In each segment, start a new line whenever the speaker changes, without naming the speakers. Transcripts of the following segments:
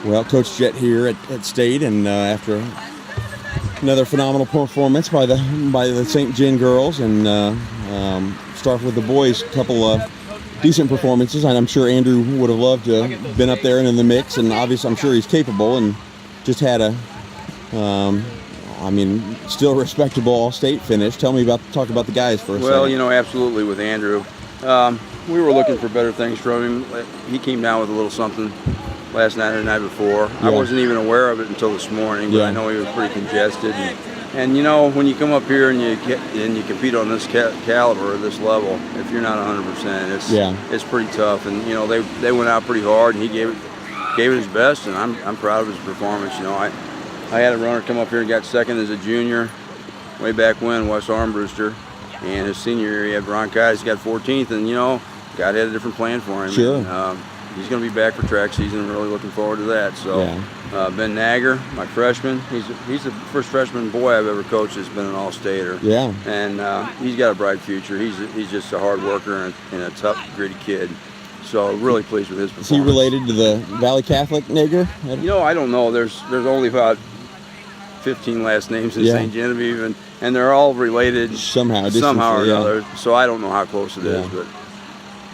Well, Coach Jett here at State, and after another phenomenal performance by the St. John girls, and start with the boys, a couple of decent performances. And I'm sure Andrew would have loved to have been up there and in the mix, and obviously I'm sure he's capable, and just had a still respectable all-state finish. Talk about the guys for a second.
Well, you know, absolutely with Andrew. We were looking for better things from him. He came down with a little something last night or the night before. I wasn't even aware of it until this morning, but I know he was pretty congested. And you know, when you come up here and you compete on this caliber, this level, if you're not 100%, it's pretty tough. And you know, they went out pretty hard, and he gave it his best, and I'm proud of his performance. You know, I had a runner come up here and got second as a junior way back when, Wes Armbruster, and his senior year he had bronchitis, got 14th, and you know, God had a different plan for him.
Sure.
And, he's going to be back for track season. I'm really looking forward to that. So, Ben Nagger, my freshman, he's the first freshman boy I've ever coached that's been an all-stater.
Yeah. And
he's got a bright future. He's just a hard worker and a tough, gritty kid. So really pleased with his performance.
Is he related to the Valley Catholic Nagger?
You know, I don't know. There's only about 15 last names in St. Genevieve, and they're all related somehow or another. So I don't know how close it is, but.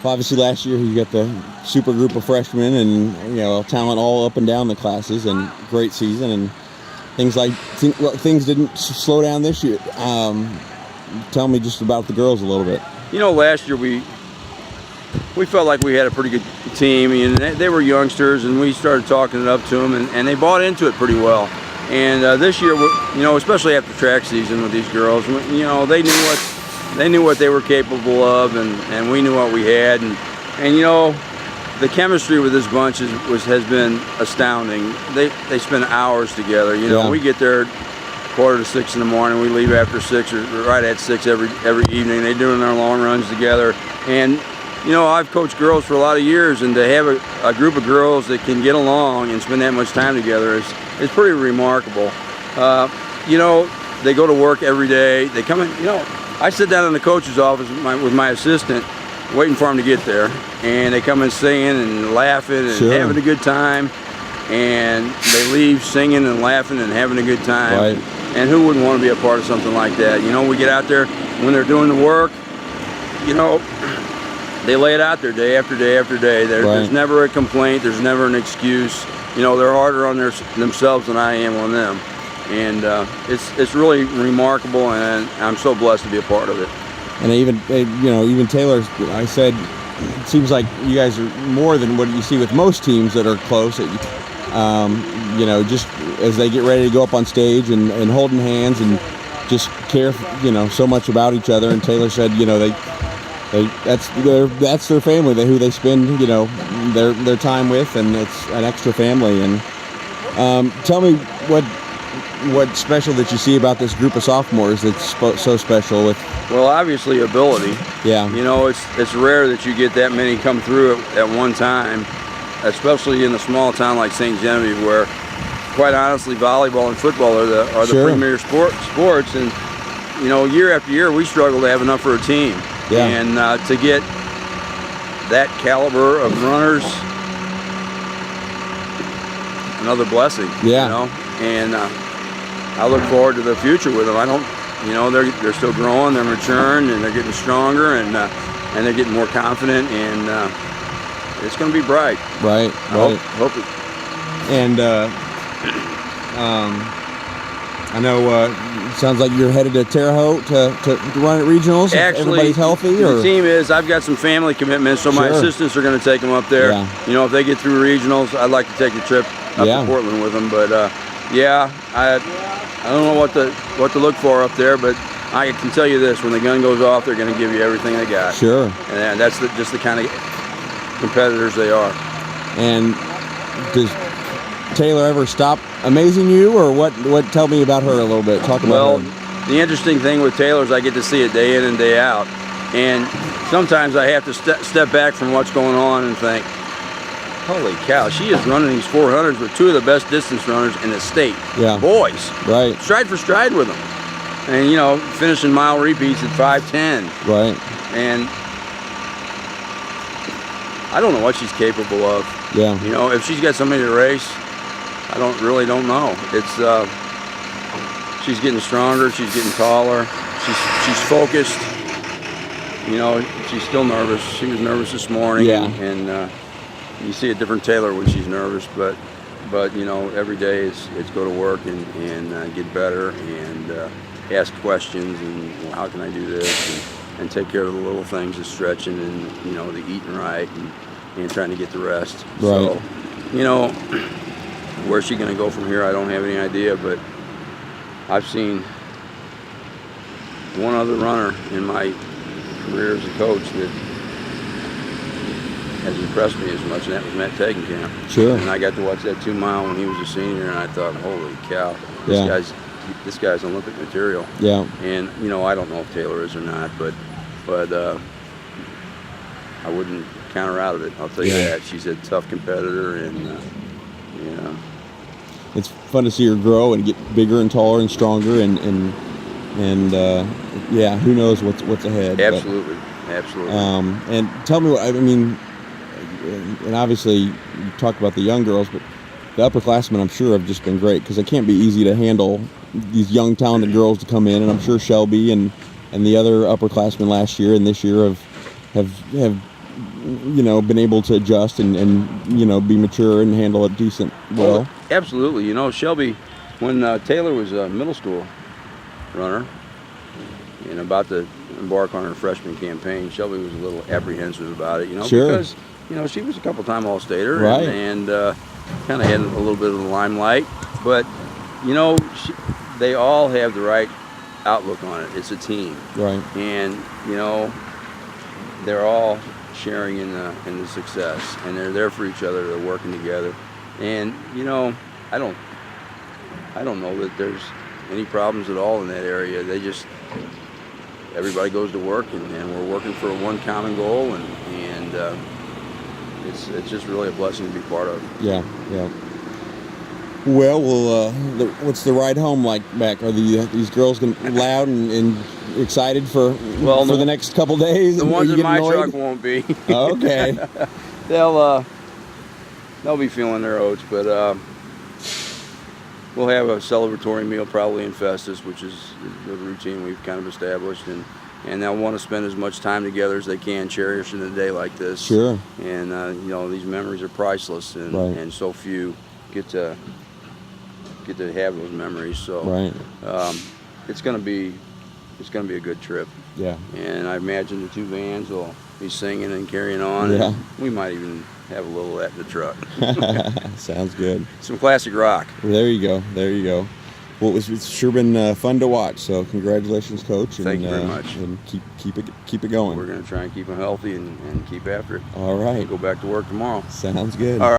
Obviously, last year he got the super group of freshmen, and you know, talent all up and down the classes, and great season, and things didn't slow down this year. Tell me just about the girls a little bit.
You know, last year we felt like we had a pretty good team, and they were youngsters, and we started talking it up to them, and they bought into it pretty well. And this year, you know, especially after track season with these girls, you know, they knew what they were capable of, and we knew what we had, and you know, the chemistry with this bunch has been astounding. They spend hours together. You know, we get there 5:45 in the morning. We leave after 6 or right at 6 every evening. They're doing their long runs together, and you know, I've coached girls for a lot of years, and to have a group of girls that can get along and spend that much time together is pretty remarkable. You know, they go to work every day. They come in. You know, I sit down in the coach's office with my assistant, waiting for him to get there, and they come in singing and laughing and having a good time, and they leave singing and laughing and having a good time.
Right.
And who wouldn't want to be a part of something like that? You know, we get out there when they're doing the work. You know, they lay it out there day after day after day. There's never a complaint. There's never an excuse. You know, they're harder on themselves than I am on them. And it's really remarkable, and I'm so blessed to be a part of it.
And even Taylor, I said, it seems like you guys are more than what you see with most teams that are close. You know, just as they get ready to go up on stage and holding hands and just care, you know, so much about each other. And Taylor said, you know, that's their family, who they spend, you know, their time with, and it's an extra family. And tell me what's special that you see about this group of sophomores that's so special with?
Well, obviously ability.
Yeah.
You know, it's rare that you get that many come through at one time, especially in a small town like St. Genevieve, where, quite honestly, volleyball and football are the premier sports. And you know, year after year, we struggle to have enough for a team.
Yeah.
And to get that caliber of runners, another blessing.
Yeah.
You know, and I look forward to the future with them. You know, they're still growing, they're maturing, and they're getting stronger, and they're getting more confident, and it's going to be bright.
Right.
Hope it.
And I know it sounds like you're headed to Terre Haute to run at regionals.
Actually,
if everybody's healthy.
The team is. I've got some family commitments, so my assistants are going to take them up there.
Yeah.
You know, if they get through regionals, I'd like to take the trip up to Portland with them. But I don't know what to look for up there, but I can tell you this: when the gun goes off, they're going to give you everything they got.
Sure.
And that's just the kind of competitors they are.
And does Taylor ever stop amazing you, or what? Tell me about her a little bit. Talk about her.
Well, the interesting thing with Taylor is I get to see it day in and day out, and sometimes I have to step back from what's going on and think, holy cow, she is running these 400s with two of the best distance runners in the state.
Yeah.
Boys.
Right.
Stride for stride with them. And, you know, finishing mile repeats at 5:10.
Right.
And I don't know what she's capable of.
Yeah.
You know, if she's got somebody to race, I don't know. It's she's getting stronger. She's getting taller. She's focused. You know, she's still nervous. She was nervous this morning.
Yeah.
And you see a different Taylor when she's nervous, but you know, every day it's go to work and get better and ask questions and, well, how can I do this, and take care of the little things, the stretching and, you know, the eating right and trying to get the rest.
Right.
So, you know, where's she going to go from here? I don't have any idea, but I've seen one other runner in my career as a coach that has impressed me as much, and that was Matt Tegenkamp.
Sure.
And I got to watch that 2 mile when he was a senior, and I thought, holy cow, this guy's Olympic material.
Yeah.
And you know, I don't know if Taylor is or not, but I wouldn't count her out of it. I'll tell you that. She's a tough competitor, and you know,
it's fun to see her grow and get bigger and taller and stronger, and yeah, who knows what's ahead.
Absolutely. Absolutely.
And tell me what I mean. And obviously, you talk about the young girls, but the upperclassmen, I'm sure, have just been great, because it can't be easy to handle these young, talented girls to come in. And I'm sure Shelby and the other upperclassmen last year and this year have you know, been able to adjust and you know, be mature and handle it decent well.
Absolutely. You know, Shelby, when Taylor was a middle school runner and about to embark on her freshman campaign, Shelby was a little apprehensive about it, you know,
Sure.
because, you know, she was a couple-time All-Stater,
right,
and kind of had a little bit of the limelight, but, you know, they all have the right outlook on it. It's a team,
right,
and, you know, they're all sharing in the success, and they're there for each other. They're working together, and, you know, I don't know that there's any problems at all in that area. They just, everybody goes to work, and we're working for one common goal, and it's just really a blessing to be part of.
Yeah. Well, what's the ride home like back? Are these girls loud and excited for the next couple days?
The ones in my truck won't be.
Okay.
They'll be feeling their oats, but we'll have a celebratory meal probably in Festus, which is the routine we've kind of established, and they'll want to spend as much time together as they can, cherishing a day like this.
Sure.
And you know, these memories are priceless, and so few get to have those memories. So it's gonna be a good trip.
Yeah.
And I imagine the 2 vans will be singing and carrying on.
Yeah.
And we might even have a little of that in the truck.
Sounds good.
Some classic rock.
Well, there you go. Well, it's sure been fun to watch. So congratulations, Coach.
Thank you very much.
And keep it going.
We're going to try and keep them healthy and keep after it.
All right.
We'll go back to work tomorrow.
Sounds good.
All right.